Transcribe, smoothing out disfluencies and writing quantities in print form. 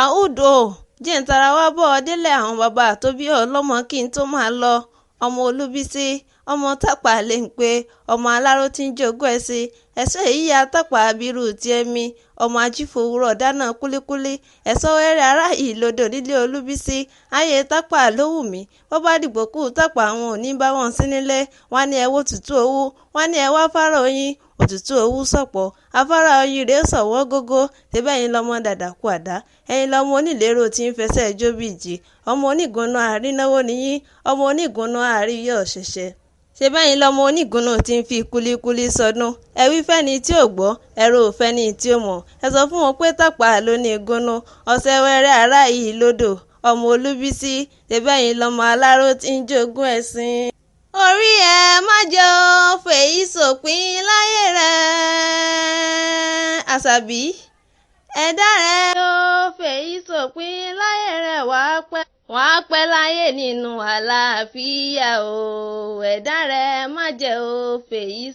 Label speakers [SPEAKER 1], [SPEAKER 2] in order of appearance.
[SPEAKER 1] àúdò jẹ́ǹtara wá bọ́ ọ délé àwọn bàbá tó bí ọ lọ́mọ kí n tó máa lọ. Ọmọ Olúbísí ọmọ tápà lè ń pe ọmọ aláró tí ń jogún ẹṣin ẹ̀ṣọ́ èyí ya tápà abirú ti ẹ̀mí ọmọ ajífowórọ̀ dáná kúlíkúlí ẹ̀ṣọ́ wẹ́rẹ́ ará yìí lodò nílé Olúbísí ayé tápà ló wù mí bó bá dìgbò kú tápà àwọn ò ní bá wọn sí nílé wọn ní ẹwọ́ tútù owó wọn ní ẹwà fárá oyin òtútù owó sọ̀pọ̀ afárá oyin rèé sọ̀wọ́ gógó tẹ́bẹ̀yìn lọ́mọ dàdàkú àdá ẹ̀yin lọ́mọ onílérò tí ń fẹsẹ̀ jóbìjì ọmọ onígunná àrínáwó nìyí ọmọ onígunná àríyọ̀ ṣẹ̀ṣẹ̀ ṣebẹ́yìn lọ́mọ onígunná tí ń fi kúlíkúlí sọdún ẹ̀wí fẹ́ni tí ò gbọ́ ẹ̀rọ òfẹ́ni tí ó mọ̀ ẹ sọ fún wọn pé tápà ló ní ìgunná ọ̀sẹ̀ wẹ́rẹ́ ará yìí lódò ọmọ Olúbísí ṣebẹ́yìn lọ́mọ aláró tí ń jogún ẹṣin. Orí ẹ má jẹ́ ó fèyí sòpin láyé rẹ̀ Àṣàbí ẹ̀dá rẹ̀ ó fèyí sòpin láyé rẹ̀ wàá pẹ́ láyé nínú àlàáfíà o ẹ̀dá rẹ̀ má jẹ́ ó fèyí sòpin.